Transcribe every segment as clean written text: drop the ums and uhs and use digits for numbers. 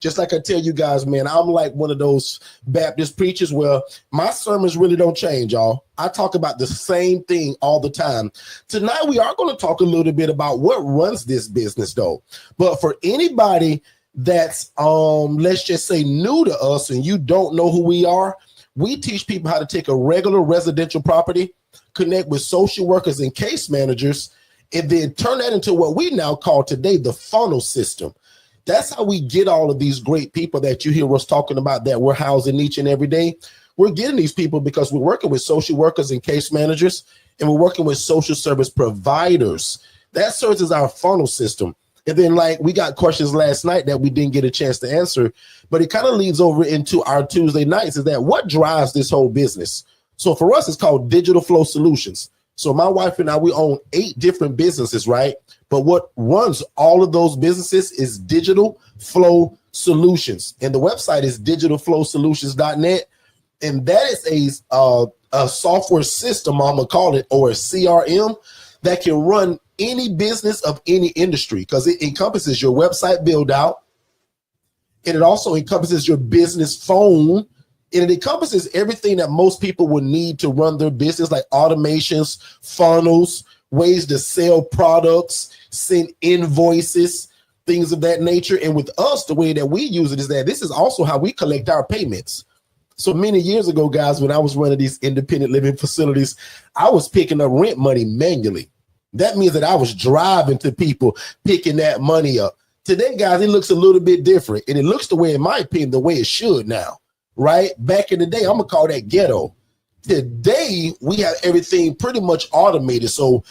Just like I tell you guys, man, I'm like one of those Baptist preachers where my sermons really don't change, y'all. I talk about the same thing all the time. Tonight, we are going to talk a little bit about what runs this business, though. But for anybody that's, let's just say, new to us and you don't know who we are, we teach people how to take a regular residential property, connect with social workers and case managers, and then turn that into what we now call today the funnel system. That's how we get all of these great people that you hear us talking about that we're housing each and every day. We're getting these people because we're working with social workers and case managers, and we're working with social service providers. That serves as our funnel system. And then, like, we got questions last night that we didn't get a chance to answer, but it kind of leads over into our Tuesday nights, is that what drives this whole business? So for us, it's called Digital Flow Solutions. So my wife and I, we own 8 different businesses, right? But what runs all of those businesses is Digital Flow Solutions. And the website is digitalflowsolutions.net. And that is a software system, I'm going to call it, or a CRM, that can run any business of any industry, because it encompasses your website build out, and it also encompasses your business phone, and it encompasses everything that most people would need to run their business, like automations, funnels, ways to sell products, send invoices, things of that nature. And with us, the way that we use it is that this is also how we collect our payments. So many years ago, guys, when I was running these independent living facilities, I was picking up rent money manually. That means that I was driving to people, picking that money up. Today, guys, it looks a little bit different. And it looks the way, in my opinion, the way it should now, right? Back in the day, I'm going to call that ghetto. Today, we have everything pretty much automated. So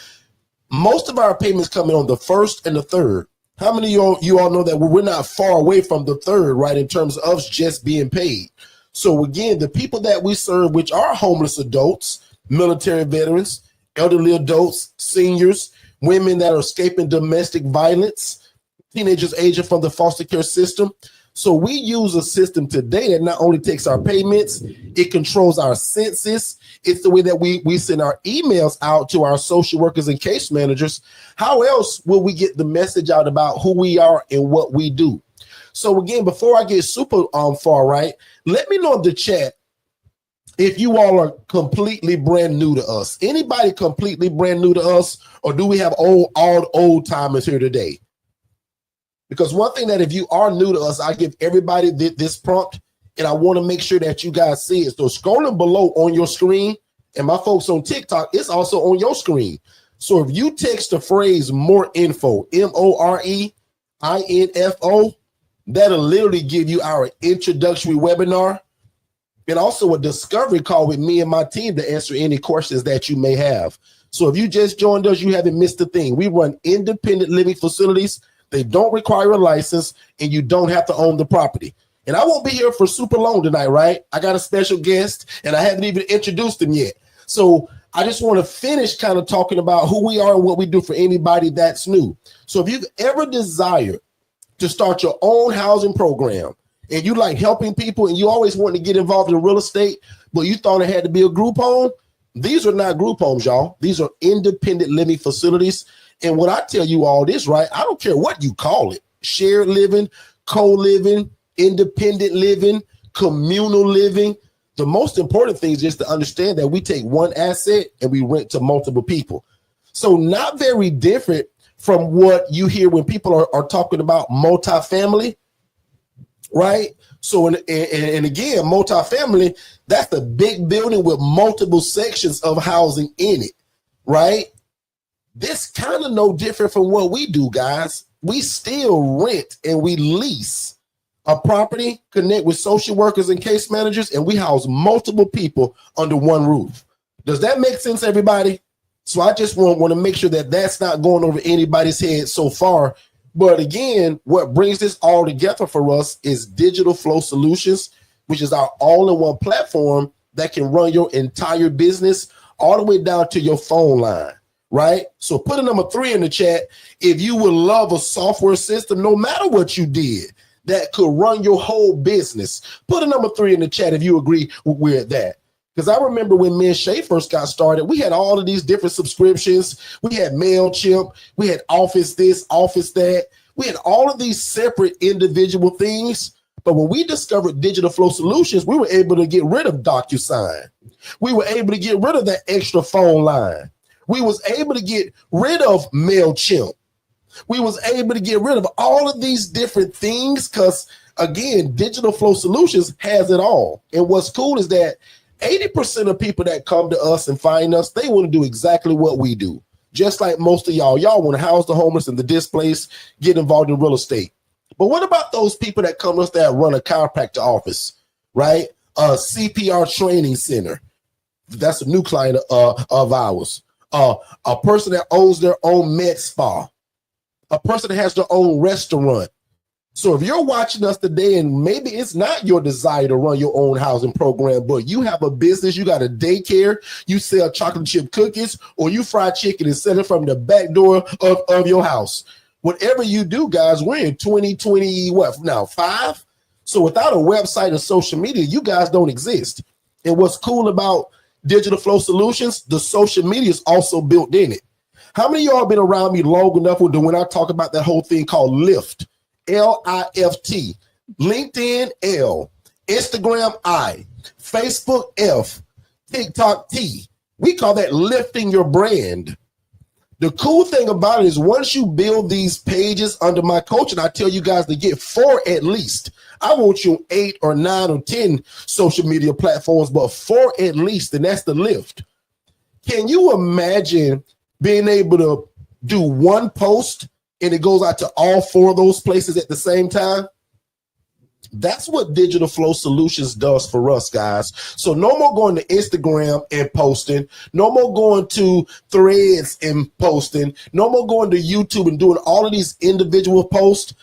most of our payments come in on the 1st and the 3rd. How many of you all know that we're not far away from the 3rd, right, in terms of us just being paid? So again, the people that we serve, which are homeless adults, military veterans, elderly adults, seniors, women that are escaping domestic violence, teenagers aging from the foster care system. So we use a system today that not only takes our payments, it controls our census. It's the way that we send our emails out to our social workers and case managers. How else will we get the message out about who we are and what we do? So again, before I get super far right, let me know in the chat if you all are completely brand new to us. Anybody completely brand new to us, or do we have old timers here today? Because one thing that if you are new to us, I give everybody this prompt, and I want to make sure that you guys see it. So scrolling below on your screen, and my folks on TikTok, it's also on your screen. So if you text the phrase more info, MOREINFO, that'll literally give you our introductory webinar and also a discovery call with me and my team to answer any questions that you may have. So if you just joined us, you haven't missed a thing. We run independent living facilities. They don't require a license, and you don't have to own the property. And I won't be here for super long tonight, right? I got a special guest, and I haven't even introduced him yet. So I just want to finish kind of talking about who we are and what we do for anybody that's new. So if you've ever desired to start your own housing program, and you like helping people, and you always want to get involved in real estate, but you thought it had to be a group home, these are not group homes, y'all. These are independent living facilities. And when I tell you all this, right, I don't care what you call it: shared living, co-living, independent living, communal living. The most important thing is just to understand that we take one asset and we rent to multiple people. So not very different from what you hear when people are talking about multifamily, right? So, and again, multifamily, that's the big building with multiple sections of housing in it, right? This kind of no different from what we do, guys. We still rent and we lease a property, connect with social workers and case managers, and we house multiple people under one roof. Does that make sense, everybody? So I just want to make sure that that's not going over anybody's head so far. But again, what brings this all together for us is Digital Flow Solutions, which is our all-in-one platform that can run your entire business all the way down to your phone line, right? So put a number 3 in the chat if you would love a software system, no matter what you did, that could run your whole business. Put a number 3 in the chat if you agree with that. Because I remember when me and Shay first got started, we had all of these different subscriptions. We had MailChimp, we had Office this, Office that. We had all of these separate individual things. But when we discovered Digital Flow Solutions, we were able to get rid of DocuSign. We were able to get rid of that extra phone line. We was able to get rid of MailChimp. We was able to get rid of all of these different things because, again, Digital Flow Solutions has it all. And what's cool is that 80% of people that come to us and find us, they want to do exactly what we do. Just like most of y'all want to house the homeless and the displaced, get involved in real estate. But what about those people that come to us that run a chiropractor office, right? A CPR training center. That's a new client of ours. A person that owns their own med spa. A person that has their own restaurant. So if you're watching us today and maybe it's not your desire to run your own housing program, but you have a business, you got a daycare, you sell chocolate chip cookies, or you fry chicken and sell it from the back door of your house. Whatever you do, guys, we're in 2020, what now, 5? So without a website and social media, you guys don't exist. And what's cool about Digital Flow Solutions, the social media is also built in it. How many of y'all been around me long enough when I talk about that whole thing called LIFT? LIFT, LinkedIn L, Instagram I, Facebook F, TikTok T. We call that lifting your brand. The cool thing about it is once you build these pages under my coaching, I tell you guys to get 4 at least. I want you 8 or 9 or 10 social media platforms, but 4 at least, and that's the lift. Can you imagine being able to do one post and it goes out to all 4 of those places at the same time? That's what Digital Flow Solutions does for us, guys. So no more going to Instagram and posting, no more going to Threads and posting, no more going to YouTube and doing all of these individual posts,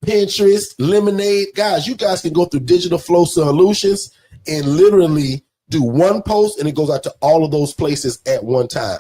Pinterest, Lemonade. Guys, you guys can go through Digital Flow Solutions and literally do one post and it goes out to all of those places at one time.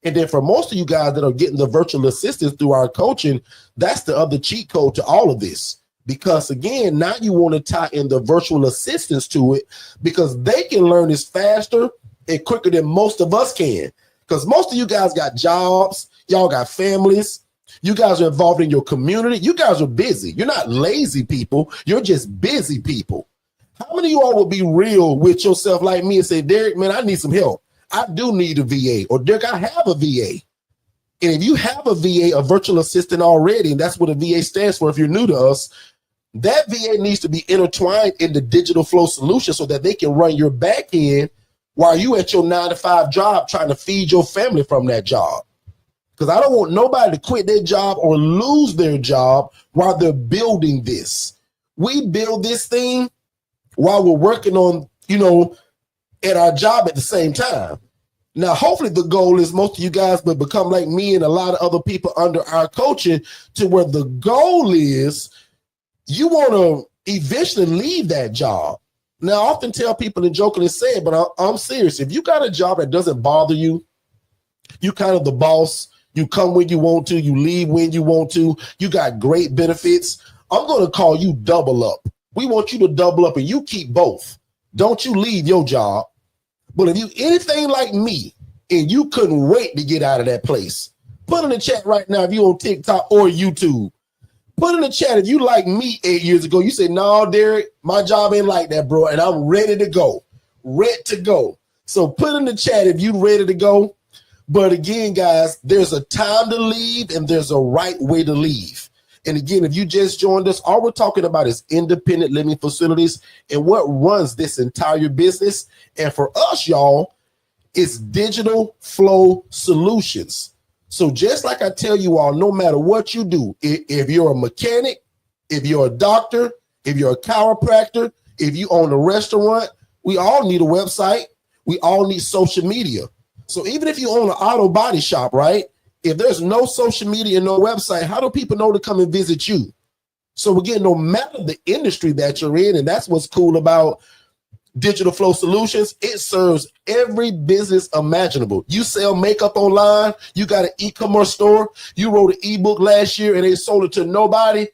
And then for most of you guys that are getting the virtual assistants through our coaching, that's the other cheat code to all of this. Because again, now you want to tie in the virtual assistants to it because they can learn this faster and quicker than most of us can. Because most of you guys got jobs, y'all got families, you guys are involved in your community, you guys are busy. You're not lazy people, you're just busy people. How many of you all will be real with yourself like me and say, Derek, man, I need some help. I do need a VA, or Derek, I have a VA. And if you have a VA, a virtual assistant already, and that's what a VA stands for if you're new to us, that VA needs to be intertwined in the Digital Flow Solution so that they can run your back end while you at your 9-to-5 job trying to feed your family from that job. Because I don't want nobody to quit their job or lose their job while they're building this. We build this thing while we're working on, at our job at the same time. Now, hopefully the goal is most of you guys will become like me and a lot of other people under our coaching to where the goal is you want to eventually leave that job. Now, I often tell people and jokingly say it, but I'm serious. If you got a job that doesn't bother you, you kind of the boss, you come when you want to, you leave when you want to, you got great benefits, I'm going to call you double up. We want you to double up and you keep both. Don't you leave your job. But if you anything like me and you couldn't wait to get out of that place, put in the chat right now if you're on TikTok or YouTube. Put in the chat if you like me 8 years ago. You say, no, Derek, my job ain't like that, bro. And I'm ready to go. Ready to go. So put in the chat if you ready to go. But again, guys, there's a time to leave and there's a right way to leave. And again, if you just joined us, all we're talking about is independent living facilities and what runs this entire business. And for us, y'all, it's Digital Flow Solutions. So just like I tell you all, no matter what you do, if you're a mechanic, if you're a doctor, if you're a chiropractor, if you own a restaurant, we all need a website. We all need social media. So even if you own an auto body shop, right? If there's no social media and no website, how do people know to come and visit you? So again, no matter the industry that you're in, and that's what's cool about Digital Flow Solutions, it serves every business imaginable. You sell makeup online, you got an e-commerce store, you wrote an ebook last year and they sold it to nobody.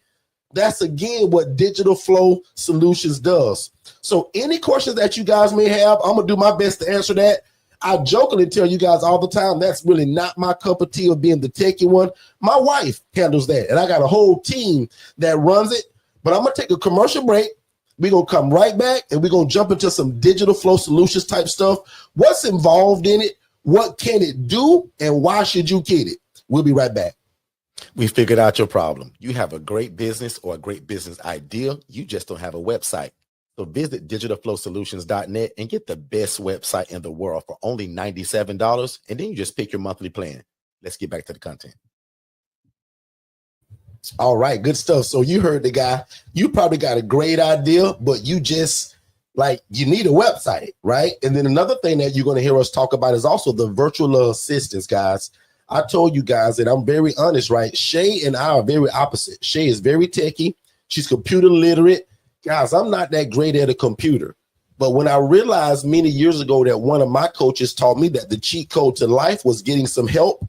That's again what Digital Flow Solutions does. So any questions that you guys may have, I'm gonna do my best to answer that. I jokingly tell you guys all the time, that's really not my cup of tea of being the techie one. My wife handles that, and I got a whole team that runs it. But I'm going to take a commercial break. We're going to come right back and we're going to jump into some digital flow solutions type stuff. What's involved in it? What can it do? And why should you get it? We'll be right back. We figured out your problem. You have a great business or a great business idea. You just don't have a website. So visit digitalflowsolutions.net and get the best website in the world for only $97. And then you just pick your monthly plan. Let's get back to the content. All right, good stuff. So you heard the guy. You probably got a great idea, but you just you need a website, right? And then another thing that you're going to hear us talk about is also the virtual assistants, guys. I told you guys that I'm very honest, right? Shay and I are very opposite. Shay is very techie. She's computer literate. Guys, I'm not that great at a computer. But when I realized many years ago that one of my coaches taught me that the cheat code to life was getting some help,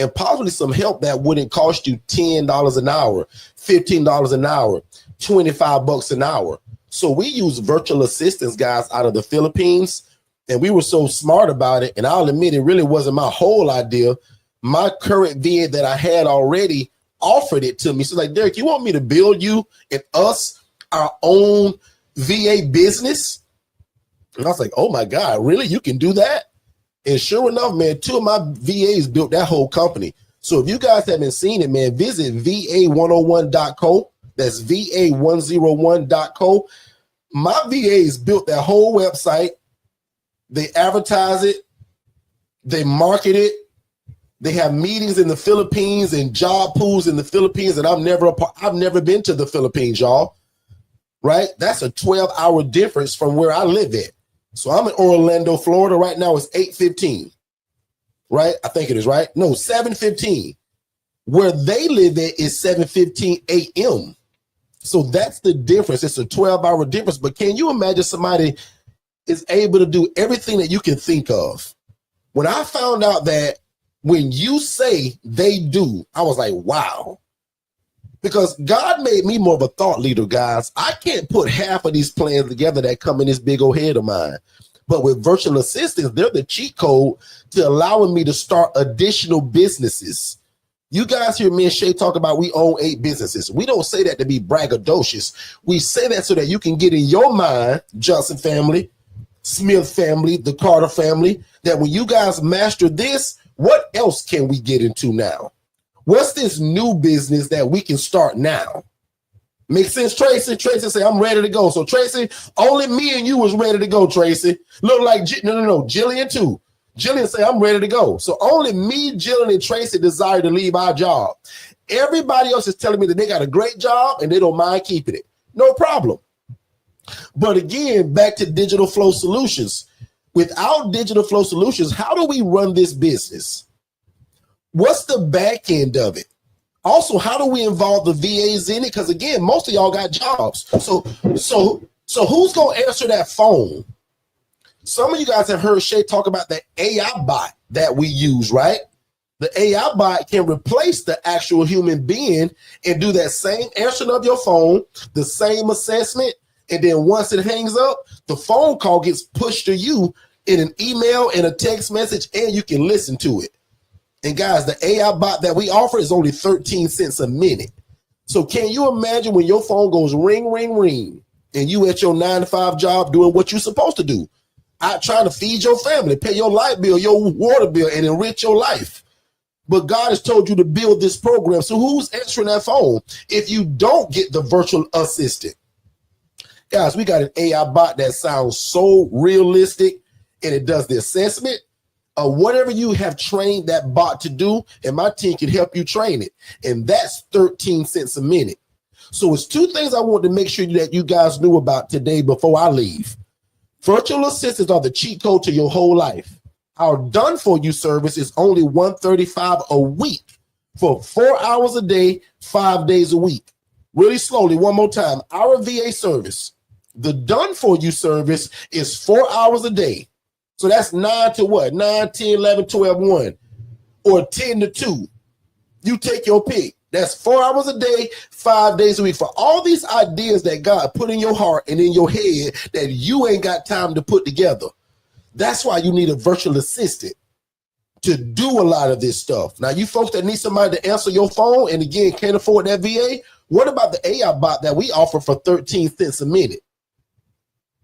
and possibly some help that wouldn't cost you $10 an hour, $15 an hour, $25 an hour. So we use virtual assistants, guys, out of the Philippines. And we were so smart about it. And I'll admit it really wasn't my whole idea. My current VA that I had already offered it to me. So like, Derek, you want me to build you and us our own VA business? And I was like, oh my God, really? You can do that? And sure enough, man, 2 of my VAs built that whole company. So if you guys haven't seen it, man, visit va101.co. That's va101.co. My VAs built that whole website. They advertise it. They market it. They have meetings in the Philippines and job pools in the Philippines. And I've never been to the Philippines, y'all. Right? That's a 12-hour difference from where I live at. So I'm in Orlando, Florida. Right now it's 8:15. Right? I think it is, right? No, 7:15. Where they live at is 7:15 a.m. So that's the difference. It's a 12-hour difference. But can you imagine somebody is able to do everything that you can think of? When I found out that when you say they do, I was like, wow. Because God made me more of a thought leader, guys. I can't put half of these plans together that come in this big old head of mine. But with virtual assistants, they're the cheat code to allowing me to start additional businesses. You guys hear me and Shay talk about we own 8 businesses. We don't say that to be braggadocious. We say that so that you can get in your mind, Johnson family, Smith family, the Carter family, that when you guys master this, what else can we get into now? What's this new business that we can start now? Make sense, Tracy? Tracy say, I'm ready to go. So Tracy, only me and you was ready to go, Tracy. Look like, no, Jillian too. Jillian say, I'm ready to go. So only me, Jillian, and Tracy desire to leave our job. Everybody else is telling me that they got a great job and they don't mind keeping it. No problem. But again, back to digital flow solutions. Without digital flow solutions, how do we run this business? What's the back end of it? Also, how do we involve the VAs in it? Because again, most of y'all got jobs. So who's going to answer that phone? Some of you guys have heard Shay talk about the AI bot that we use, right? The AI bot can replace the actual human being and do that same answering of your phone, the same assessment. And then once it hangs up, the phone call gets pushed to you in an email and a text message, and you can listen to it. And guys, the AI bot that we offer is only 13 cents a minute. So can you imagine when your phone goes ring, ring, ring, and you at your 9-to-5 job doing what you're supposed to do? Out trying to feed your family, pay your light bill, your water bill, and enrich your life. But God has told you to build this program. So who's answering that phone if you don't get the virtual assistant? Guys, we got an AI bot that sounds so realistic, and it does the assessment of whatever you have trained that bot to do, and my team can help you train it. And that's 13 cents a minute. So it's 2 things I want to make sure that you guys knew about today before I leave. Virtual assistants are the cheat code to your whole life. Our done for you service is only $135 a week for 4 hours a day, 5 days a week. Really slowly, one more time. Our VA service, the done for you service is 4 hours a day. So that's 9 to what? 9, 10, 11, 12, 1, or 10 to 2. You take your pick. That's 4 hours a day, 5 days a week. For all these ideas that God put in your heart and in your head that you ain't got time to put together. That's why you need a virtual assistant to do a lot of this stuff. Now, you folks that need somebody to answer your phone and again can't afford that VA, What about the AI bot that we offer for 13 cents a minute?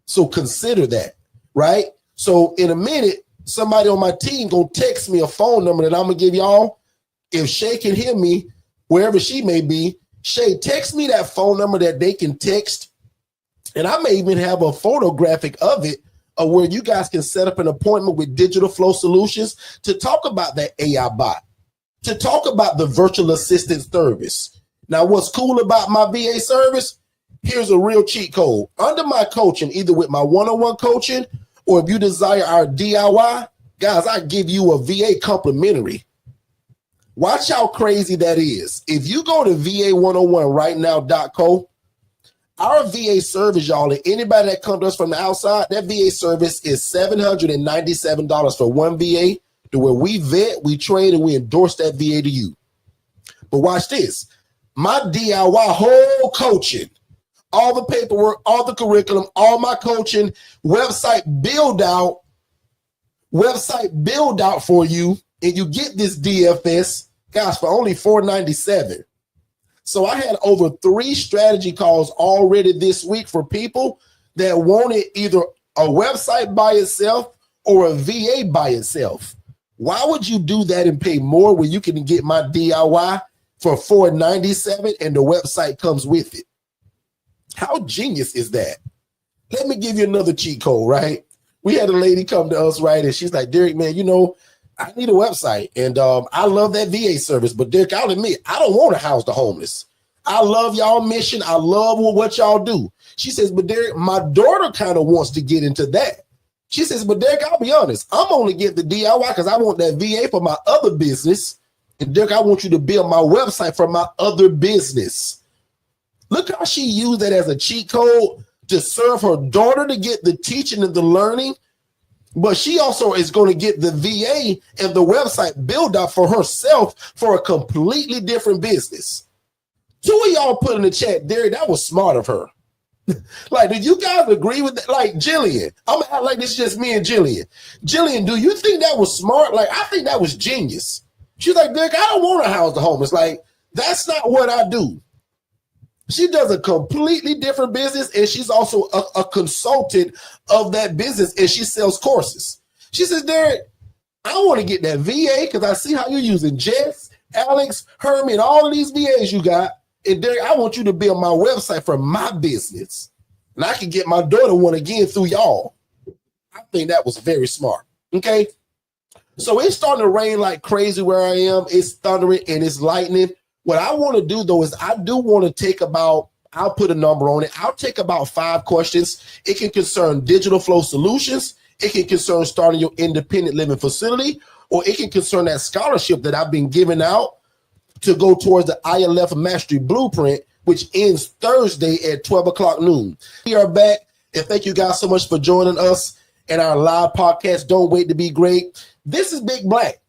So consider that, right? So in a minute, somebody on my team gonna text me a phone number that I'm gonna give y'all. If Shay can hear me, wherever she may be, Shay, text me that phone number that they can text. And I may even have a photographic of it where you guys can set up an appointment with Digital Flow Solutions to talk about that AI bot, to talk about the virtual assistant service. Now, what's cool about my VA service? Here's a real cheat code. Under my coaching, either with my one-on-one coaching or if you desire our DIY, guys, I give you a VA complimentary. Watch how crazy that is. If you go to va101rightnow.co, our VA service, y'all, and anybody that comes to us from the outside, that VA service is $797 for one VA, to where we vet, we train, and we endorse that VA to you. But watch this. My DIY whole coaching, all the paperwork, all the curriculum, all my coaching, website build out for you, and you get this DFS, guys, for only $497. So I had over 3 strategy calls already this week for people that wanted either a website by itself or a VA by itself. Why would you do that and pay more when you can get my DIY for $497 and the website comes with it? How genius is that? Let me give you another cheat code, right? We had a lady come to us, right? And she's like, Derek, man, I need a website. And I love that VA service. But Derek, I'll admit, I don't want to house the homeless. I love y'all mission. I love what y'all do. She says, but Derek, my daughter kind of wants to get into that. She says, but Derek, I'll be honest. I'm only getting the DIY because I want that VA for my other business. And Derek, I want you to build my website for my other business. Look how she used that as a cheat code to serve her daughter to get the teaching and the learning. But she also is going to get the VA and the website build out for herself for a completely different business. 2 of y'all put in the chat, Derek, that was smart of her. Like, do you guys agree with that? Like, Jillian, I'm gonna act like this is just me and Jillian. Jillian, do you think that was smart? Like, I think that was genius. She's like, Derek, I don't want to house the homeless. Like, that's not what I do. She does a completely different business, and she's also a consultant of that business, and she sells courses. She says, Derek, I want to get that VA because I see how you're using Jess, Alex, Hermie, and all of these VAs you got. And Derek, I want you to build my website for my business. And I can get my daughter one again through y'all. I think that was very smart. Okay. So it's starting to rain like crazy where I am. It's thundering and it's lightning. What I want to do, though, is I do want to take about, I'll put a number on it. I'll take about 5 questions. It can concern Digital Flow Solutions. It can concern starting your independent living facility, or it can concern that scholarship that I've been giving out to go towards the ILF Mastery Blueprint, which ends Thursday at 12 o'clock noon. We are back, and thank you guys so much for joining us in our live podcast, Don't Wait to Be Great. This is Big Black.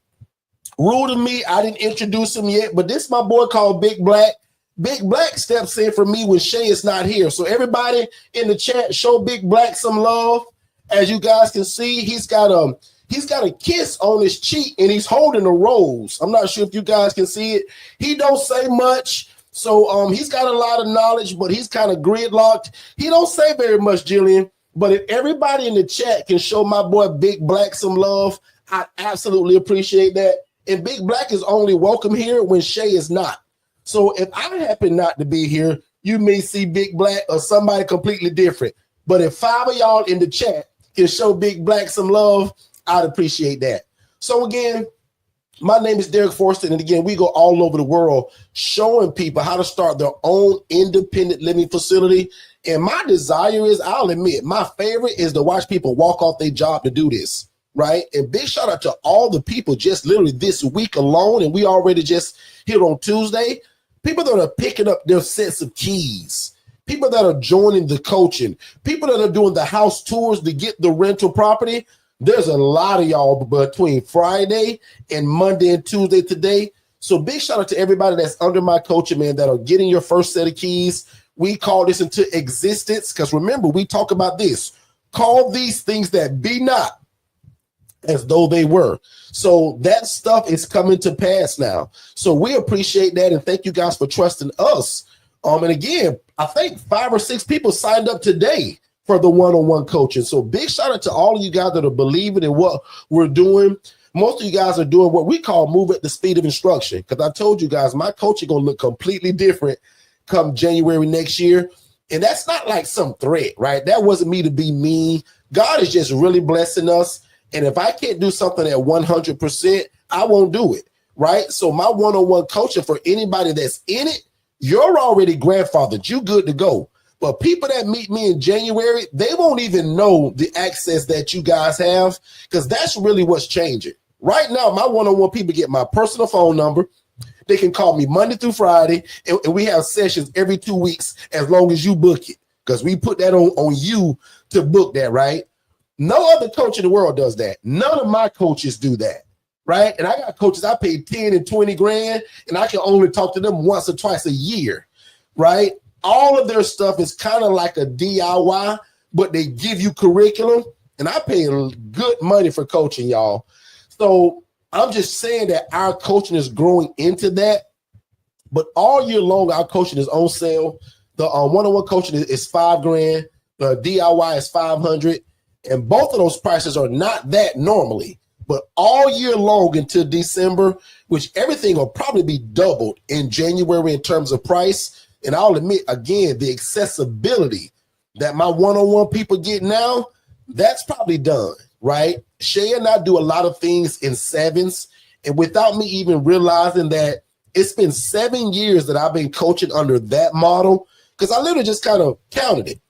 Rule to me, I didn't introduce him yet, but this is my boy called Big Black. Big Black steps in for me when Shay is not here. So everybody in the chat, show Big Black some love. As you guys can see, he's got a kiss on his cheek and he's holding a rose. I'm not sure if you guys can see it. He don't say much. So he's got a lot of knowledge, but he's kind of gridlocked. He don't say very much, Jillian. But if everybody in the chat can show my boy Big Black some love, I absolutely appreciate that. And Big Black is only welcome here when Shay is not. So if I happen not to be here, you may see Big Black or somebody completely different. But if 5 of y'all in the chat can show Big Black some love, I'd appreciate that. So again, my name is Derek Forster, and again, we go all over the world showing people how to start their own independent living facility. And my desire is, I'll admit, my favorite is to watch people walk off their job to do this. Right. And big shout out to all the people just literally this week alone. And we already just here on Tuesday, people that are picking up their sets of keys, people that are joining the coaching, people that are doing the house tours to get the rental property. There's a lot of y'all between Friday and Monday and Tuesday today. So big shout out to everybody that's under my coaching, man, that are getting your first set of keys. We call this into existence because remember, we talk about this. Call these things that be not as though they were. So that stuff is coming to pass now. So we appreciate that. And thank you guys for trusting us And again, I think 5 or 6 people signed up today for the one-on-one coaching. So big shout out to all of you guys that are believing in what we're doing. Most of you guys are doing what we call move at the speed of instruction. Because I told you guys, my coaching going to look completely different come January next year. And that's not like some threat, right? That wasn't me to be mean. God is just really blessing us. And if I can't do something at 100%, I won't do it, right? So my one-on-one coaching for anybody that's in it, you're already grandfathered. You good to go. But people that meet me in January, they won't even know the access that you guys have, because that's really what's changing. Right now, my one-on-one people get my personal phone number. They can call me Monday through Friday, and we have sessions every 2 weeks as long as you book it, because we put that on you to book that, right? No other coach in the world does that. None of my coaches do that, right? And I got coaches I pay 10 and 20 grand, and I can only talk to them once or twice a year, right? All of their stuff is kind of like a DIY, but they give you curriculum, and I pay good money for coaching, y'all. So I'm just saying that our coaching is growing into that, but all year long, our coaching is on sale. The one-on-one coaching is $5 grand. The DIY is $500, and both of those prices are not that normally, but all year long until December, which everything will probably be doubled in January in terms of price. And I'll admit, again, the accessibility that my one-on-one people get now, that's probably done, right? Shay and I do a lot of things in sevens, and without me even realizing that it's been 7 years that I've been coaching under that model, because I literally just kind of counted it.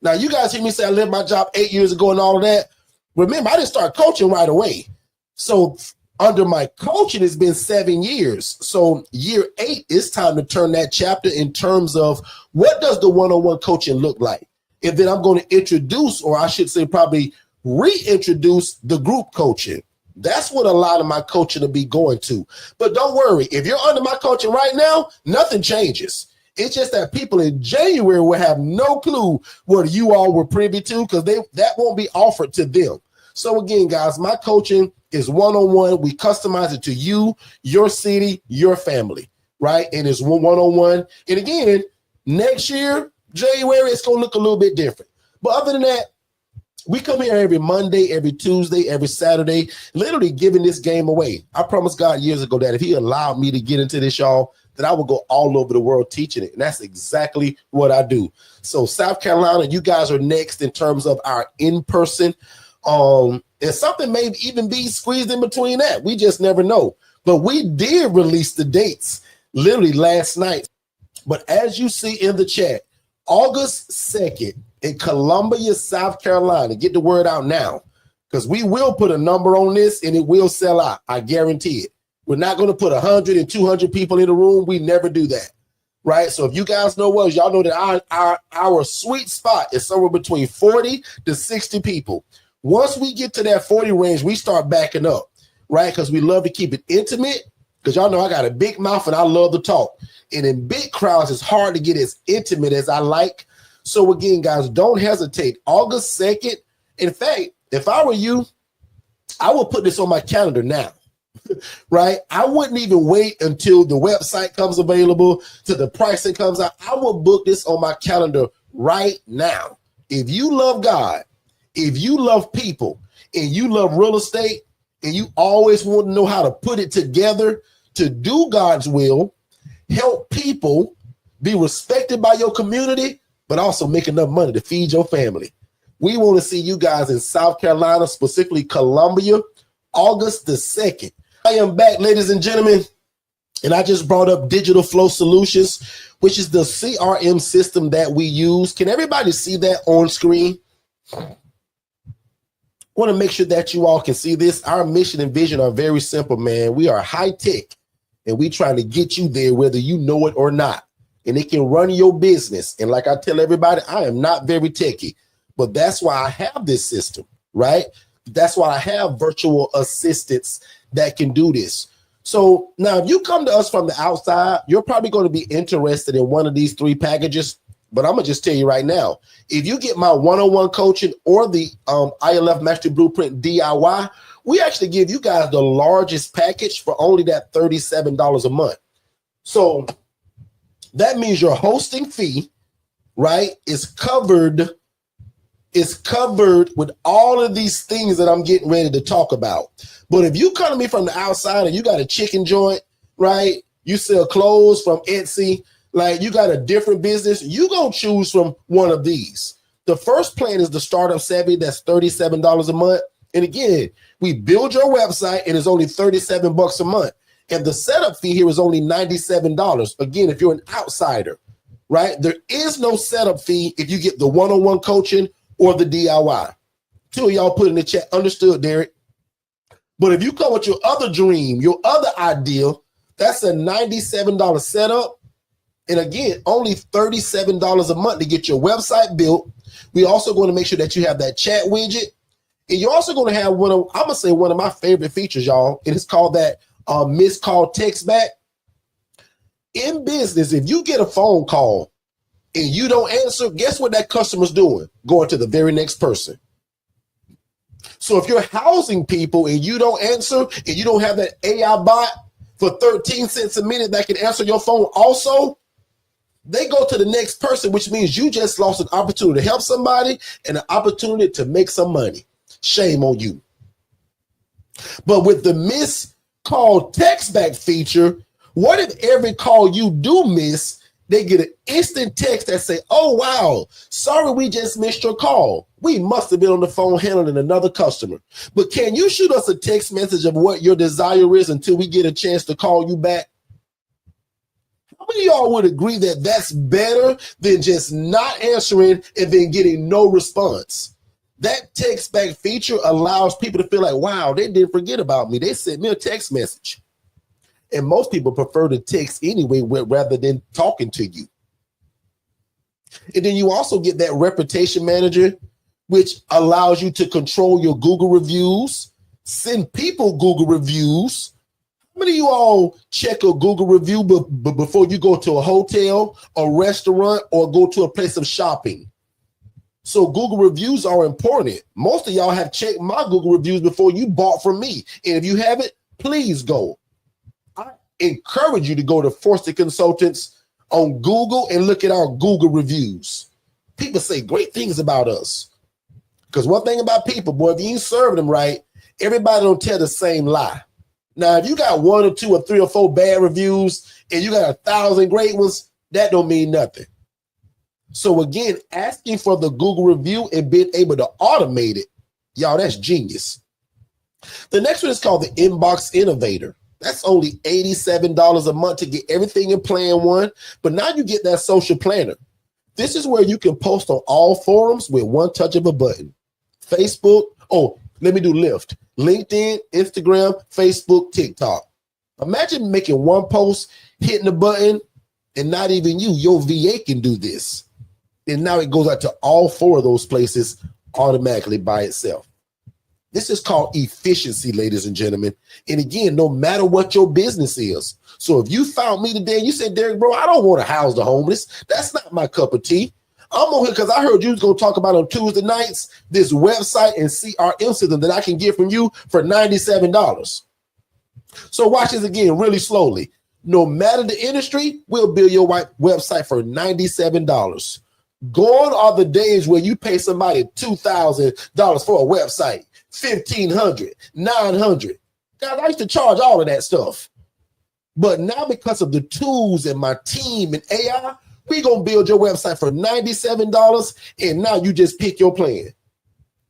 Now, you guys hear me say I left my job 8 years ago and all of that. Remember, I didn't start coaching right away. So under my coaching, it's been 7 years. So year 8, it's time to turn that chapter in terms of what does the one-on-one coaching look like? And then I'm going to introduce, or I should say probably reintroduce, the group coaching. That's what a lot of my coaching will be going to. But don't worry, if you're under my coaching right now, nothing changes. It's just that people in January will have no clue what you all were privy to, because that won't be offered to them. So again, guys, my coaching is one-on-one. We customize it to you, your city, your family, right? And it's one-on-one. And again, next year, January, it's going to look a little bit different. But other than that, we come here every Monday, every Tuesday, every Saturday, literally giving this game away. I promised God years ago that if he allowed me to get into this, y'all, that I would go all over the world teaching it. And that's exactly what I do. So South Carolina, you guys are next in terms of our in-person. And something may even be squeezed in between that. We just never know. But we did release the dates literally last night. But as you see in the chat, August 2nd in Columbia, South Carolina. Get the word out now, because we will put a number on this and it will sell out. I guarantee it. We're not going to put 100 and 200 people in the room. We never do that, right? So if you guys know us, y'all know that our sweet spot is somewhere between 40 to 60 people. Once we get to that 40 range, we start backing up, right? Because we love to keep it intimate, because y'all know I got a big mouth and I love to talk. And in big crowds, it's hard to get as intimate as I like. So again, guys, don't hesitate. August 2nd. In fact, if I were you, I would put this on my calendar now, right? I wouldn't even wait until the website comes available, till the pricing comes out. I will book this on my calendar right now. If you love God, if you love people, and you love real estate, and you always want to know how to put it together to do God's will, help people, be respected by your community, but also make enough money to feed your family. We want to see you guys in South Carolina, specifically Columbia, August the 2nd. I am back, ladies and gentlemen, and I just brought up Digital Flow Solutions, which is the CRM system that we use. Can everybody see that on screen? I want to make sure that you all can see this. Our mission and vision are very simple, man. We are high tech, and we trying to get you there whether you know it or not. And it can run your business. And like I tell everybody, I am not very techy, but that's why I have this system, right? That's why I have virtual assistants that can do this. So now if you come to us from the outside, you're probably going to be interested in one of these 3 packages. But I'm going to just tell you right now, if you get my one-on-one coaching or the ILF Mastery Blueprint DIY, we actually give you guys the largest package for only that $37 a month. So That means your hosting fee, right, is covered with all of these things that I'm getting ready to talk about. But if you come to me from the outside and you got a chicken joint, right, you sell clothes from Etsy, like you got a different business, you gonna choose from one of these. The first plan is the Startup Savvy. That's $37 a month. And again, we build your website and it's only $37 a month. And the setup fee here is only $97. Again, if you're an outsider, right? There is no setup fee if you get the one-on-one coaching or the DIY. Two of y'all put in the chat, understood, Derek. But if you come with your other dream, your other ideal, that's a $97 setup. And again, only $37 a month to get your website built. We also going to make sure that you have that chat widget. And you're also going to have one of my favorite features, y'all. And it's called that missed call text back. In business, if you get a phone call and you don't answer, guess what that customer's doing? Going to the very next person. So if you're housing people and you don't answer and you don't have that AI bot for 13 cents a minute that can answer your phone also, they go to the next person, which means you just lost an opportunity to help somebody and an opportunity to make some money. Shame on you. But with the missed call text back feature, what if every call you do miss, they get an instant text that say, oh, wow, sorry, we just missed your call. We must have been on the phone handling another customer. But can you shoot us a text message of what your desire is until we get a chance to call you back? How many of y'all would agree that that's better than just not answering and then getting no response? That text back feature allows people to feel like, wow, they didn't forget about me. They sent me a text message. And most people prefer to text anyway rather than talking to you. And then you also get that reputation manager, which allows you to control your Google reviews, send people Google reviews. How many of you all check a Google review before you go to a hotel, a restaurant, or go to a place of shopping? So Google reviews are important. Most of y'all have checked my Google reviews before you bought from me. And if you haven't, please go. I encourage you to go to Forster Consultants on Google and look at our Google reviews. People say great things about us. Because one thing about people, boy, if you ain't serving them right, everybody don't tell the same lie. Now, if you got 1 or 2 or 3 or 4 bad reviews and you got 1,000 great ones, that don't mean nothing. So again, asking for the Google review and being able to automate it, y'all, that's genius. The next one is called the Inbox Innovator. That's only $87 a month to get everything in Plan 1. But now you get that social planner. This is where you can post on all forums with one touch of a button. Facebook. Oh, let me do Lyft. LinkedIn, Instagram, Facebook, TikTok. Imagine making one post, hitting the button, and not even you, your VA can do this. And now it goes out to all 4 of those places automatically by itself. This is called efficiency, ladies and gentlemen. And again, no matter what your business is. So if you found me today and you said, Derek, bro, I don't want to house the homeless. That's not my cup of tea. I'm on here because I heard you was going to talk about on Tuesday nights this website and CRM system that I can get from you for $97. So watch this again really slowly. No matter the industry, we'll build your website for $97. Gone are the days where you pay somebody $2,000 for a website, $1,500, $900. Guys, I used to charge all of that stuff. But now because of the tools and my team and AI, we're going to build your website for $97, and now you just pick your plan.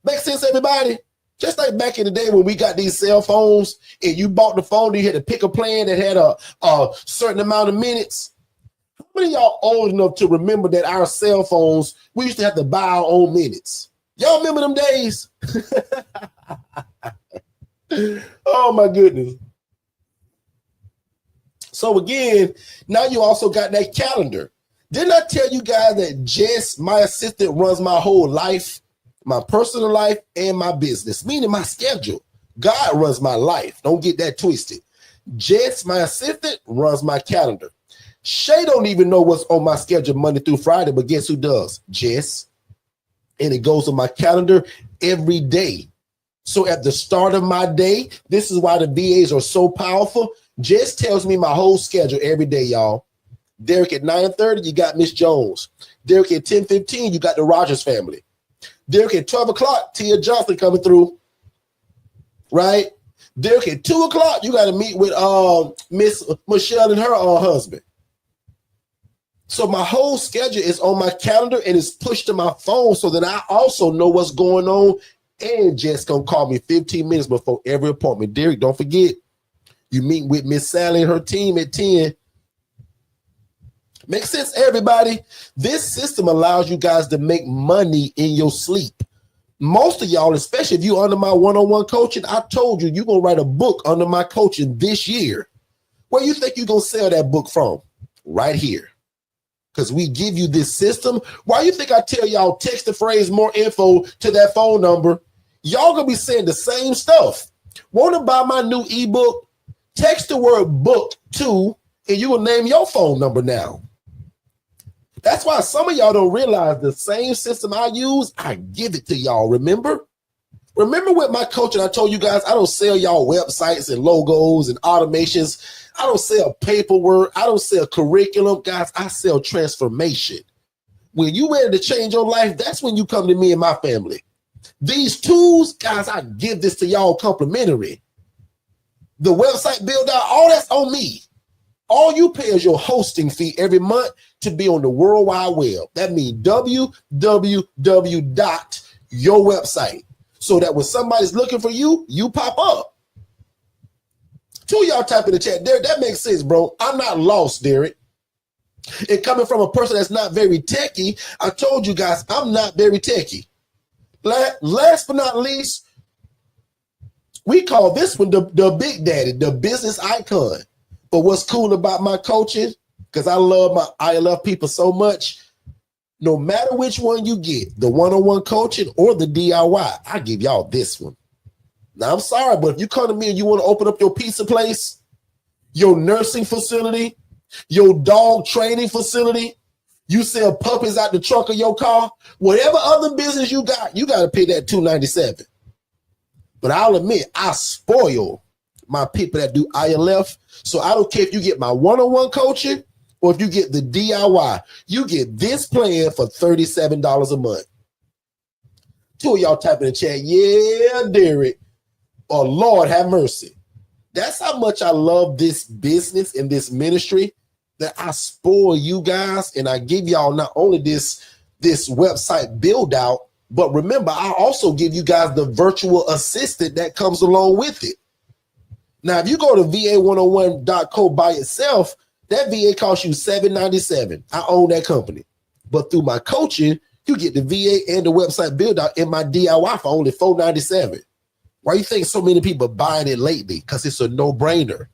Make sense, everybody? Just like back in the day when we got these cell phones and you bought the phone, you had to pick a plan that had a certain amount of minutes. How many of y'all old enough to remember that our cell phones, we used to have to buy our own minutes? Y'all remember them days? Oh, my goodness. So again, now you also got that calendar. Didn't I tell you guys that Jess, my assistant, runs my whole life, my personal life and my business, meaning my schedule? God runs my life. Don't get that twisted. Jess, my assistant, runs my calendar. Shay don't even know what's on my schedule Monday through Friday, but guess who does? Jess. And it goes on my calendar every day. So at the start of my day, this is why the VAs are so powerful. Jess tells me my whole schedule every day, y'all. Derek, at 9:30, you got Miss Jones. Derek, at 10:15, you got the Rogers family. Derek, at 12 o'clock, Tia Johnson coming through, right? Derek, at 2 o'clock, you got to meet with Miss Michelle and her husband. So my whole schedule is on my calendar and it's pushed to my phone so that I also know what's going on. And Jess gonna call me 15 minutes before every appointment. Derek, don't forget, you meet with Miss Sally and her team at 10. Makes sense, everybody? This system allows you guys to make money in your sleep. Most of y'all, especially if you're under my one-on-one coaching, I told you you're going to write a book under my coaching this year. Where you think you're going to sell that book from? Right here. Because we give you this system. Why you think I tell y'all text the phrase more info to that phone number? Y'all going to be saying the same stuff. Want to buy my new ebook? Text the word book to, and you will name your phone number now. That's why some of y'all don't realize the same system I use, I give it to y'all. Remember with my coaching, I told you guys, I don't sell y'all websites and logos and automations. I don't sell paperwork. I don't sell curriculum. Guys, I sell transformation. When you ready to change your life, that's when you come to me and my family. These tools, guys, I give this to y'all complimentary. The website build out, all that's on me. All you pay is your hosting fee every month to be on the World Wide Web. That means www.yourwebsite. So that when somebody's looking for you, you pop up. Two of y'all type in the chat, Derek, that makes sense, bro. I'm not lost, Derek. And coming from a person that's not very techie, I told you guys, I'm not very techie. Last but not least, we call this one the Big Daddy, the business icon. But what's cool about my coaching, because I love my ILF people so much, no matter which one you get, the one-on-one coaching or the DIY, I give y'all this one. Now, I'm sorry, but if you come to me and you want to open up your pizza place, your nursing facility, your dog training facility, you sell puppies out the trunk of your car, whatever other business you got to pay that $297. But I'll admit, I spoil my people that do ILF. So I don't care if you get my one-on-one coaching or if you get the DIY, you get this plan for $37 a month. Two of y'all type in the chat, yeah, Derek, or Lord have mercy. That's how much I love this business and this ministry, that I spoil you guys and I give y'all not only this website build out, but remember, I also give you guys the virtual assistant that comes along with it. Now, if you go to va101.co by itself, that VA costs you $797. I own that company. But through my coaching, you get the VA and the website build out in my DIY for only $497. Why you think so many people are buying it lately? Because it's a no-brainer.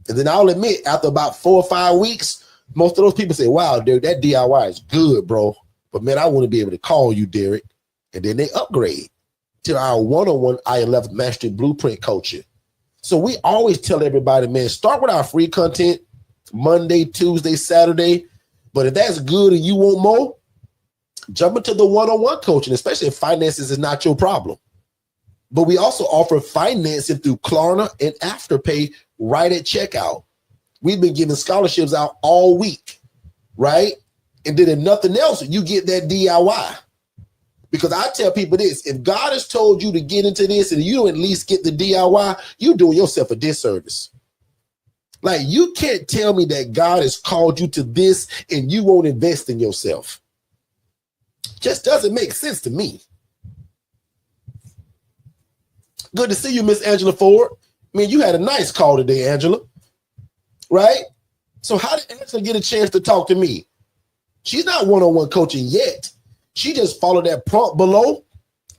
And then I'll admit, after about 4 or 5 weeks, most of those people say, wow, Derek, that DIY is good, bro. But man, I want to be able to call you, Derek. And then they upgrade to our one-on-one ILF Mastery Blueprint coaching. So we always tell everybody, man, start with our free content Monday, Tuesday, Saturday. But if that's good and you want more, jump into the one-on-one coaching, especially if finances is not your problem. But we also offer financing through Klarna and Afterpay right at checkout. We've been giving scholarships out all week, right? And then if nothing else, you get that DIY. Because I tell people this, if God has told you to get into this and you don't at least get the DIY, you're doing yourself a disservice. Like, you can't tell me that God has called you to this and you won't invest in yourself. Just doesn't make sense to me. Good to see you, Miss Angela Ford. I mean, you had a nice call today, Angela, right? So how did Angela get a chance to talk to me? She's not one-on-one coaching yet. She just followed that prompt below.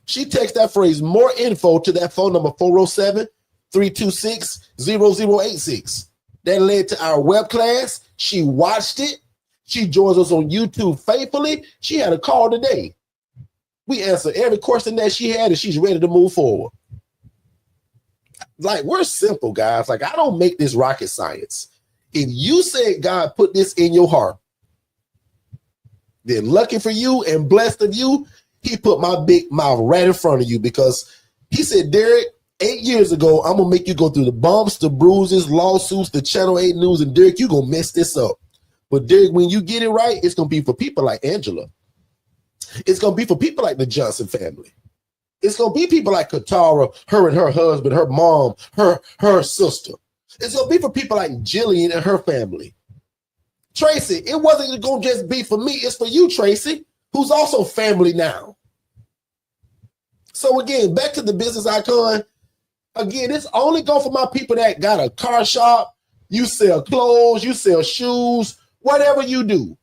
She texted that phrase more info to that phone number 407-326-0086. That led to our web class. She watched it. She joins us on YouTube faithfully. She had a call today. We answered every question that she had and she's ready to move forward. Like, we're simple, guys. Like, I don't make this rocket science. If you said God put this in your heart, then lucky for you and blessed of you, he put my big mouth right in front of you, because he said, Derek, 8 years ago, I'm going to make you go through the bumps, the bruises, lawsuits, the Channel 8 news, and Derek, you're going to mess this up. But Derek, when you get it right, it's going to be for people like Angela. It's going to be for people like the Johnson family. It's going to be people like Katara, her and her husband, her mom, her sister. It's going to be for people like Jillian and her family. Tracy, it wasn't going to just be for me. It's for you, Tracy, who's also family now. So again, back to the business icon. Again, it's only go for my people that got a car shop. You sell clothes, you sell shoes, whatever you do.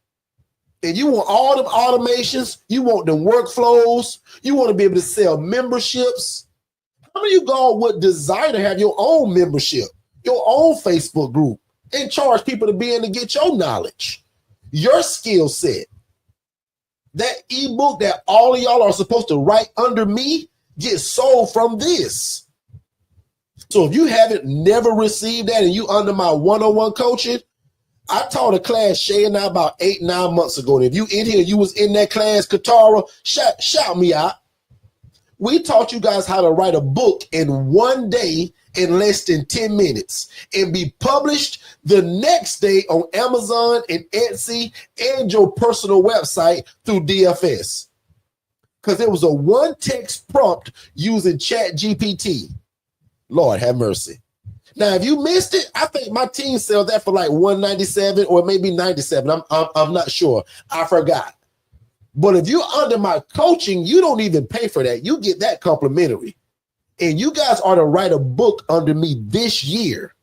And you want all them automations, you want them workflows, you want to be able to sell memberships. How many of you go would desire to have your own membership, your own Facebook group, and charge people to be in to get your knowledge, your skill set? That ebook that all of y'all are supposed to write under me gets sold from this. So if you haven't never received that and you under my one-on-one coaching, I taught a class, Shay and I, about 8-9 months ago. And if you in here, you was in that class, Katara, shout me out. We taught you guys how to write a book in one day in less than 10 minutes and be published the next day on Amazon and Etsy and your personal website through DFS. Because it was a one text prompt using ChatGPT. Lord have mercy. Now, if you missed it, I think my team sells that for like $197 or maybe $97. I'm not sure. I forgot. But if you're under my coaching, you don't even pay for that. You get that complimentary. And you guys are to write a book under me this year.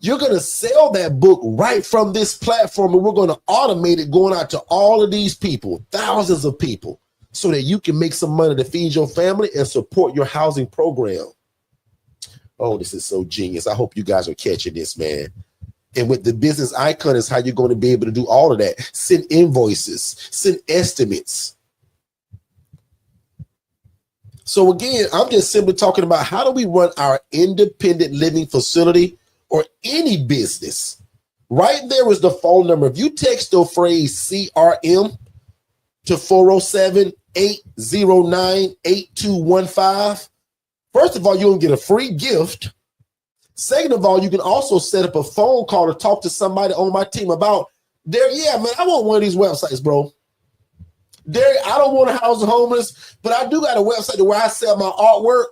You're going to sell that book right from this platform, and we're going to automate it going out to all of these people, thousands of people, so that you can make some money to feed your family and support your housing program. Oh, this is so genius. I hope you guys are catching this, man. And with the business icon is how you're going to be able to do all of that. Send invoices, send estimates. So again, I'm just simply talking about how do we run our independent living facility or any business. Right there is the phone number. If you text the phrase CRM to 407-809-8215, first of all, you'll get a free gift. Second of all, you can also set up a phone call to talk to somebody on my team about, yeah, man, I want one of these websites, bro. Derek, I don't want to house the homeless, but I do got a website where I sell my artwork.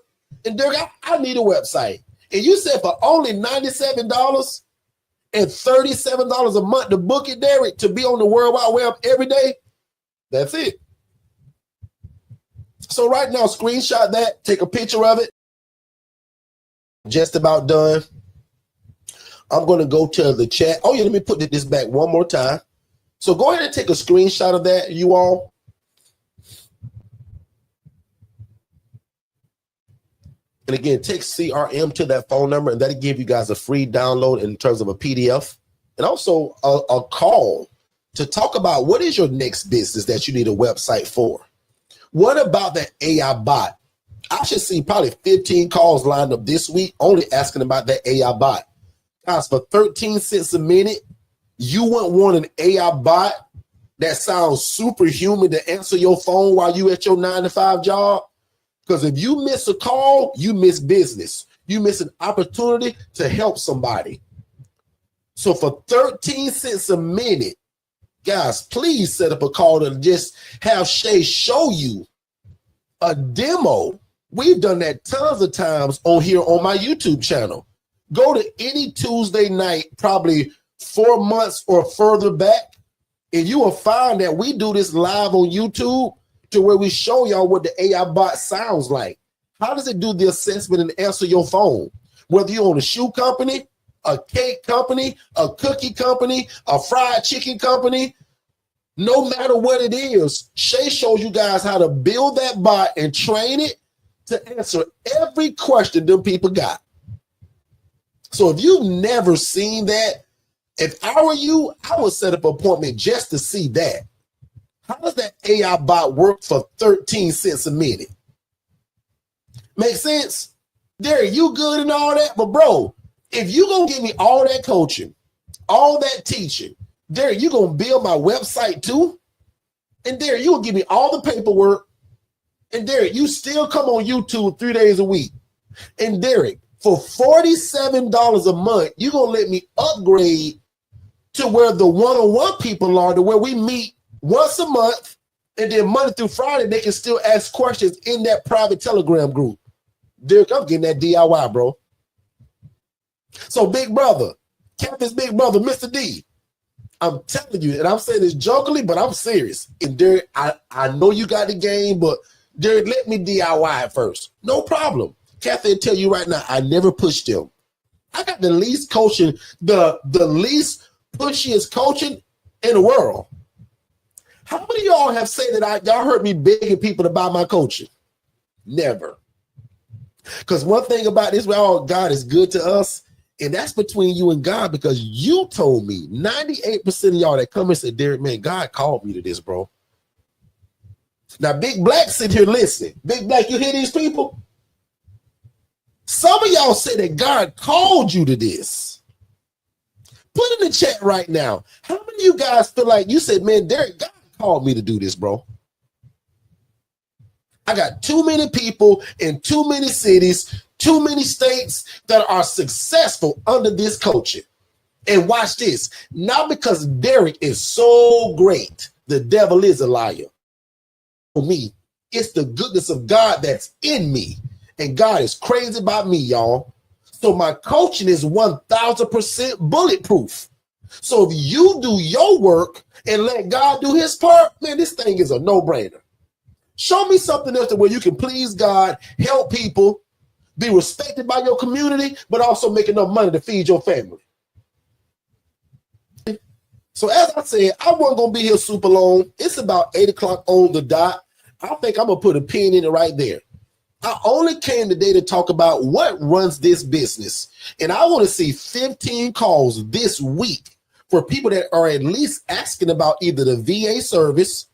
And Derek, I need a website. And you said for only $97 and $37 a month to book it, Derek, to be on the World Wide Web every day. That's it. So right now, screenshot that, take a picture of it. Just about done. I'm going to go to the chat. Oh, yeah, let me put this back one more time. So go ahead and take a screenshot of that, you all. And again, text CRM to that phone number, and that'll give you guys a free download in terms of a PDF and also a call to talk about what is your next business that you need a website for. What about that AI bot? I should see probably 15 calls lined up this week only asking about that AI bot. Guys, for 13 cents a minute, you wouldn't want an AI bot that sounds superhuman to answer your phone while you at your 9-to-5 job? Because if you miss a call, you miss business. You miss an opportunity to help somebody. So for 13 cents a minute, guys, please set up a call to just have Shay show you a demo. We've done that tons of times on here on my YouTube channel. Go to any Tuesday night, probably 4 months or further back, and you will find that we do this live on YouTube to where we show y'all what the AI bot sounds like. How does it do the assessment and answer your phone? Whether you own a shoe company, a cake company, a cookie company, a fried chicken company, no matter what it is, Shay shows you guys how to build that bot and train it to answer every question them people got. So if you've never seen that, if I were you, I would set up an appointment just to see that. How does that AI bot work for 13 cents a minute? Make sense? Derek, you good and all that, but bro, if you gonna give me all that coaching, all that teaching, Derek, you gonna build my website too? And Derek, you gonna give me all the paperwork, and Derek, you still come on YouTube 3 days a week. And Derek, for $47 a month, you gonna let me upgrade to where the one-on-one people are, to where we meet once a month, and then Monday through Friday, they can still ask questions in that private Telegram group. Derek, I'm getting that DIY, bro. So big brother, Captain's big brother, Mr. D, I'm telling you, and I'm saying this jokingly, but I'm serious. And Derek, I know you got the game, but Derek, let me DIY it first. No problem. Kathy will tell you right now, I never pushed them. I got the least coaching, the least pushiest coaching in the world. How many of y'all have said that y'all heard me begging people to buy my coaching? Never. Because one thing about this, God is good to us, and that's between you and God, because you told me 98% of y'all that come and said, Derek, man, God called me to this, bro. Now, Big Black sit here listening. Big Black, you hear these people? Some of y'all say that God called you to this. Put in the chat right now. How many of you guys feel like you said, man, Derek, God called me to do this, bro? I got too many people in too many cities, too many states that are successful under this coaching. And watch this. Not because Derek is so great, the devil is a liar. For me, it's the goodness of God that's in me. And God is crazy about me, y'all. So my coaching is 1000% bulletproof. So if you do your work and let God do his part, man, this thing is a no-brainer. Show me something else where you can please God, help people, be respected by your community, but also make enough money to feed your family. So as I said, I wasn't going to be here super long. It's about 8 o'clock on the dot. I think I'm going to put a pin in it right there. I only came today to talk about what runs this business. And I want to see 15 calls this week for people that are at least asking about either the VA service,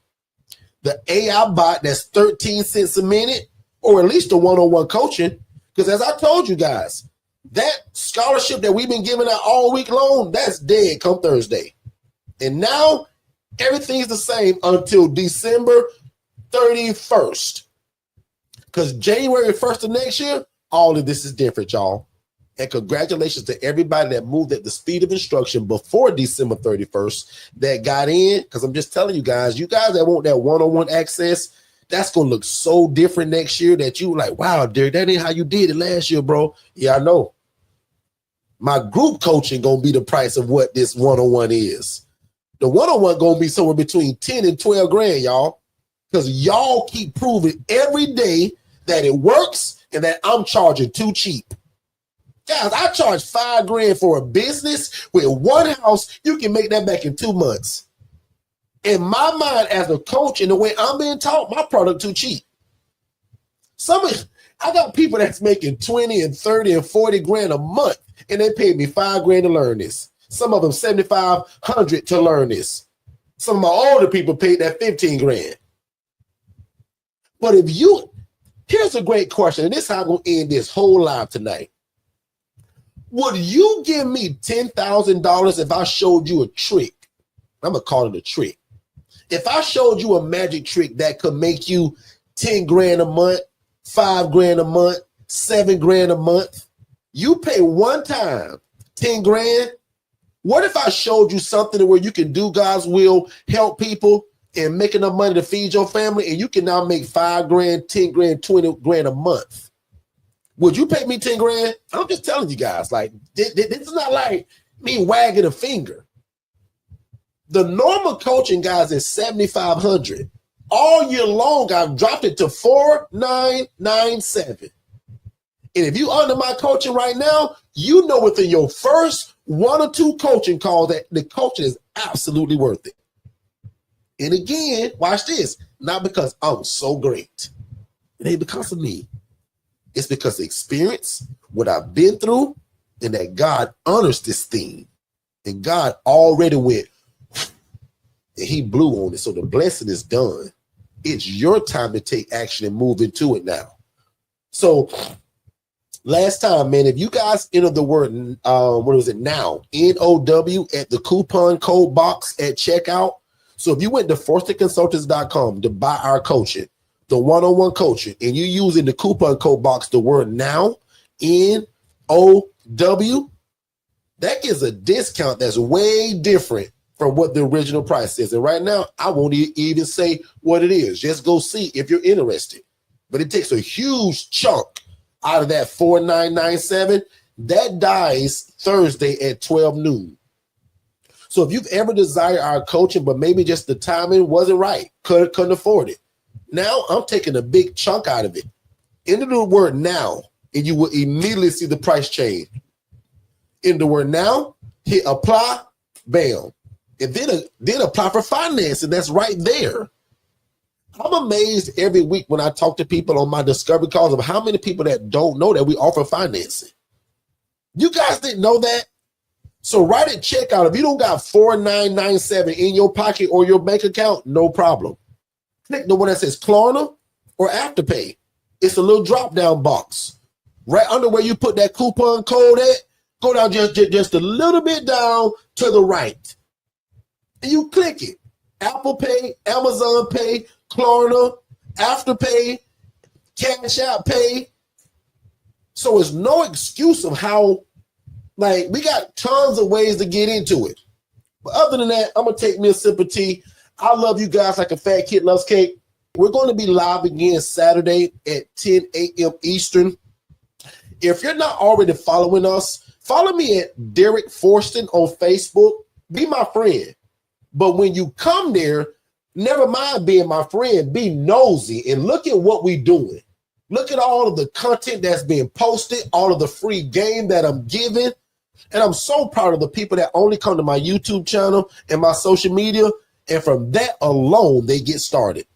the AI bot that's 13 cents a minute, or at least the one-on-one coaching. Because as I told you guys, that scholarship that we've been giving out all week long, that's dead come Thursday. And now everything's the same until December 31st. Because January 1st of next year, all of this is different, y'all. And congratulations to everybody that moved at the speed of instruction before December 31st that got in. Because I'm just telling you guys that want that one-on-one access, that's going to look so different next year that you like, wow, Derek, that ain't how you did it last year, bro. Yeah, I know. My group coaching going to be the price of what this one-on-one is. The one-on-one going to be somewhere between 10 and 12 grand, y'all. Because y'all keep proving every day that it works and that I'm charging too cheap. Guys, I charge $5 grand for a business with one house. You can make that back in 2 months. In my mind, as a coach and the way I'm being taught, my product too cheap. I got people that's making 20 and 30 and 40 grand a month, and they paid me $5 grand to learn this. Some of them $7,500 to learn this. Some of my older people paid that 15 grand. But here's a great question, and this is how I'm going to end this whole live tonight. Would you give me $10,000 if I showed you a trick? I'm going to call it a trick. If I showed you a magic trick that could make you 10 grand a month, 5 grand a month, 7 grand a month, you pay one time 10 grand. What if I showed you something where you can do God's will, help people, and make enough money to feed your family, and you can now make 5 grand, 10 grand, 20 grand a month? Would you pay me 10 grand? I'm just telling you guys, like, this is not like me wagging a finger. The normal coaching, guys, is $7,500. All year long, I've dropped it to $4,997. And if you under my coaching right now, you know within your first 1 or 2 coaching calls that the coaching is absolutely worth it. And again, watch this. Not because I'm so great. It ain't because of me. It's because of experience, what I've been through, and that God honors this thing. And God already went, and he blew on it. So the blessing is done. It's your time to take action and move into it now. So last time, man, if you guys enter the word, what was it now? NOW at the coupon code box at checkout. So if you went to ForsterConsultants.com to buy our coaching, the one-on-one coaching, and you using the coupon code box, the word now, NOW, that gives a discount that's way different from what the original price is. And right now, I won't even say what it is. Just go see if you're interested. But it takes a huge chunk out of that $4,997. That dies Thursday at 12 noon. So if you've ever desired our coaching, but maybe just the timing wasn't right, couldn't afford it, now I'm taking a big chunk out of it. Enter the word now, and you will immediately see the price change. In the word now, hit apply, bam. And then apply for financing. That's right there. I'm amazed every week when I talk to people on my discovery calls of how many people that don't know that we offer financing. You guys didn't know that? So right at checkout, if you don't got $4,997 in your pocket or your bank account, no problem. Click the one that says Klarna or Afterpay. It's a little drop-down box. Right under where you put that coupon code at, go down just a little bit down to the right. And you click it. Apple Pay, Amazon Pay, Klarna, Afterpay, Cash App Pay. So it's no excuse of how, like, we got tons of ways to get into it. But other than that, I'm going to take me a sip of tea. I love you guys like a fat kid loves cake. We're going to be live again Saturday at 10 a.m. Eastern. If you're not already following us, follow me at Derek Forston on Facebook. Be my friend. But when you come there, never mind being my friend, be nosy and look at what we're doing. Look at all of the content that's being posted, all of the free game that I'm giving. And I'm so proud of the people that only come to my YouTube channel and my social media. And from that alone, they get started.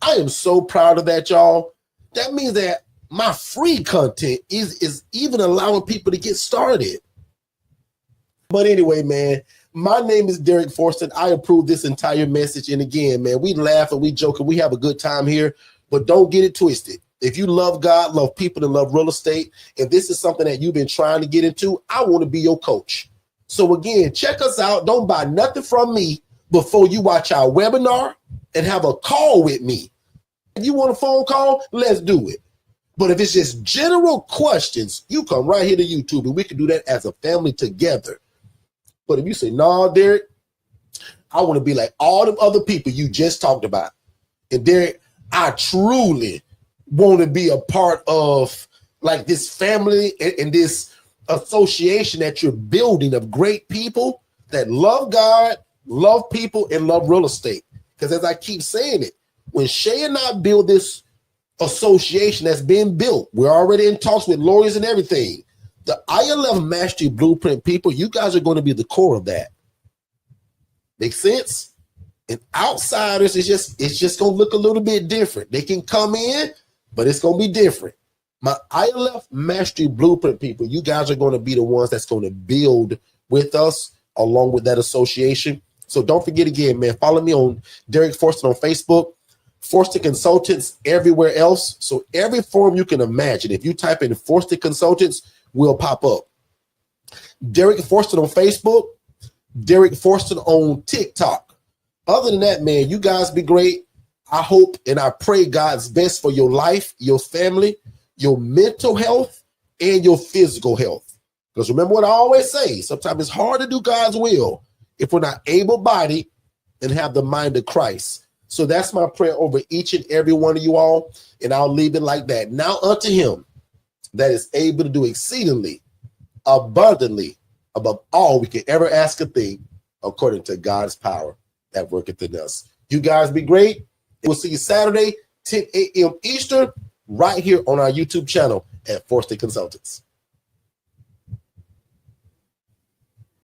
I am so proud of that, y'all. That means that my free content is even allowing people to get started. But anyway, man, my name is Derek Forston. I approve this entire message. And again, man, we laugh and we joke and we have a good time here, but don't get it twisted. If you love God, love people, and love real estate, and this is something that you've been trying to get into, I want to be your coach. So again, check us out. Don't buy nothing from me before you watch our webinar and have a call with me. If you want a phone call, let's do it. But if it's just general questions, you come right here to YouTube and we can do that as a family together. But if you say, no, Derek, I want to be like all the other people you just talked about. And Derek, I truly want to be a part of like this family and this association that you're building of great people that love God, love people, and love real estate. Because as I keep saying it, when Shay and I build this association that's being built, we're already in talks with lawyers and everything. The ILF Mastery Blueprint people, you guys are going to be the core of that. Make sense? And outsiders, it's just going to look a little bit different. They can come in, but it's going to be different. My ILF Mastery Blueprint people, you guys are going to be the ones that's going to build with us along with that association. So don't forget again, man, follow me on Derek Forston on Facebook, Forston Consultants everywhere else. So every forum you can imagine, if you type in Forston Consultants, will pop up. Derek Forston on Facebook, Derek Forston on TikTok. Other than that, man, you guys be great. I hope and I pray God's best for your life, your family, your mental health, and your physical health. Because remember what I always say, sometimes it's hard to do God's will if we're not able-bodied and have the mind of Christ. So that's my prayer over each and every one of you all, and I'll leave it like that. Now unto him that is able to do exceedingly, abundantly, above all we can ever ask a thing, according to God's power that worketh in us. You guys be great. We'll see you Saturday, 10 a.m. Eastern, right here on our YouTube channel at Forston Consultants.